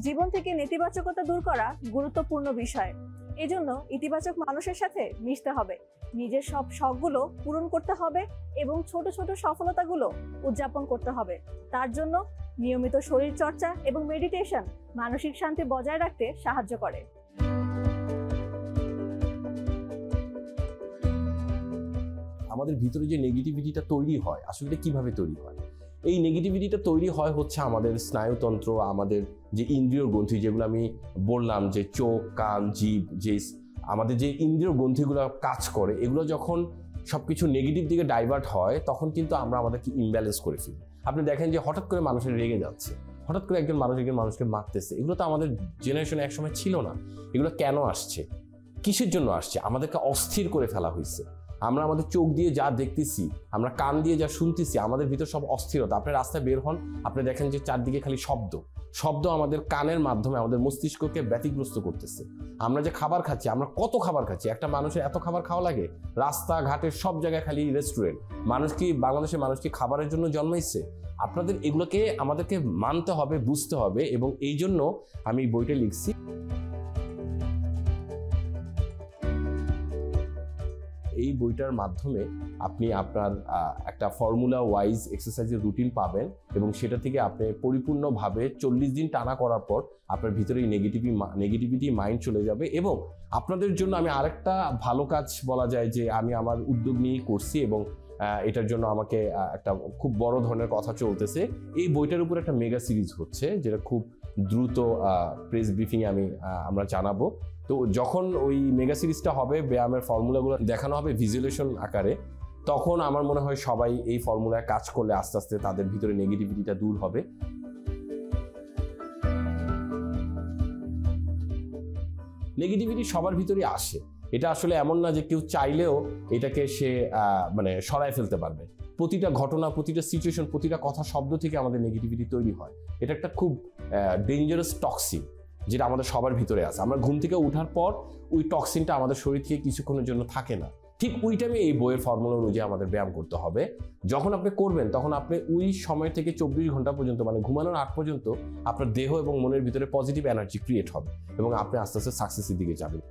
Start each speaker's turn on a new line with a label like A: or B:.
A: জীবন থেকে নেতিবাচকতা দূর করা গুরুত্বপূর্ণ বিষয়। এজন্য ইতিবাচক মানুষের সাথে মিশতে হবে, নিজের সব শখগুলো পূরণ করতে হবে এবং ছোট ছোট সফলতাগুলো উদযাপন করতে হবে। তার জন্য নিয়মিত শরীর চর্চা এবং মেডিটেশন মানসিক শান্তি বজায় রাখতে সাহায্য করে।
B: আমাদের ভিতরে যে নেগেটিভিটিটা তৈরি হয়, আসলে কিভাবে তৈরি হয়? এই নেগেটিভিটিটা তৈরি হয় হচ্ছে আমাদের স্নায়ুতন্ত্র, আমাদের যে ইন্দ্রিয় গ্রন্থি, যেগুলো আমি বললাম যে চোখ, কান, জিভ, যে আমাদের যে ইন্দ্রিয় গ্রন্থিগুলো কাজ করে, এগুলো যখন সবকিছু নেগেটিভ দিকে ডাইভার্ট হয়, তখন কিন্তু আমরা আমাদেরকে ইমব্যালেন্স করে ফেলি। আপনি দেখেন যে হঠাৎ করে মানুষের রেগে যাচ্ছে, হঠাৎ করে একজন মানুষকে মারতেছে। এগুলো তো আমাদের জেনারেশনে একসময় ছিল না। এগুলো কেন আসছে, কিসের জন্য আসছে? আমাদেরকে অস্থির করে ফেলা হয়েছে। আমরা আমাদের চোখ দিয়ে যা দেখতেছি, আমরা কান দিয়ে যা শুনতেছি, আমাদের ভিতর সব অস্থিরতা। আপনি রাস্তায় বের হন, আপনি দেখেন যে চারদিকে খালি শব্দ আমাদের কানের মাধ্যমে আমাদের মস্তিষ্ককে ব্যতিগ্রস্ত করতেছে। আমরা যে খাবার খাচ্ছি, আমরা কত খাবার খাচ্ছি, একটা মানুষের এত খাবার খাওয়া লাগে? রাস্তাঘাটের সব জায়গায় খালি রেস্টুরেন্ট। বাংলাদেশের মানুষ কি খাবারের জন্য জন্মাইছে? আপনাদের এগুলোকে আমাদেরকে মানতে হবে, বুঝতে হবে, এবং এই জন্য আমি বইটা লিখছি। এই বইটার মাধ্যমে আপনি আপনার একটা ফর্মুলা ওয়াইজ এক্সারসাইজের রুটিন পাবেন, এবং সেটা থেকে আপনি পরিপূর্ণভাবে 40 দিন টানা করার পর আপনার ভিতরে এই নেগেটিভিটি মাইন্ড চলে যাবে। এবং আপনাদের জন্য আমি আরেকটা ভালো কাজ বলা যায় যে আমি আমার উদ্যোগ নিয়ে করছি, এবং এটার জন্য আমাকে একটা খুব বড় ধরনের কথা চলতেছে। এই বইটার উপর একটা মেগা সিরিজ হচ্ছে, যেটা খুব দ্রুত প্রেস ব্রিফিংয়ে আমরা জানাবো। তো যখন ওই মেগা সিরিজটা হবে, ব্যায়ামের ফর্মুলাগুলো দেখানো হবে ভিজুয়ালাইজেশন আকারে, তখন আমার মনে হয় সবাই এই ফর্মুলায় কাজ করলে আস্তে আস্তে তাদের ভিতরে নেগেটিভিটিটা দূর হবে। নেগেটিভিটি সবার ভিতরে আসে, এটা আসলে এমন না যে কেউ চাইলেও এটাকে সে সরায় ফেলতে পারবে। প্রতিটা ঘটনা, প্রতিটা সিচুয়েশন, প্রতিটা কথা, শব্দ থেকে আমাদের নেগেটিভিটি তৈরি হয়। এটা একটা খুব ডেঞ্জারাস টক্সিন, যেটা আমাদের সবার ভিতরে আছে। আমরা ঘুম থেকে ওঠার পর ওই টক্সিনটা আমাদের শরীর থেকে কিছুক্ষণের জন্য থাকে না। ঠিক ওই টাইমে এই বইয়ের ফর্মুলা অনুযায়ী আমাদের ব্যায়াম করতে হবে। যখন আপনি করবেন, তখন আপনি ওই সময় থেকে 24 ঘন্টা পর্যন্ত, মানে ঘুমানোর আগ পর্যন্ত, আপনার দেহ এবং মনের ভিতরে পজিটিভ এনার্জি ক্রিয়েট হবে, এবং আপনি আস্তে আস্তে সাকসেসের দিকে যাবেন।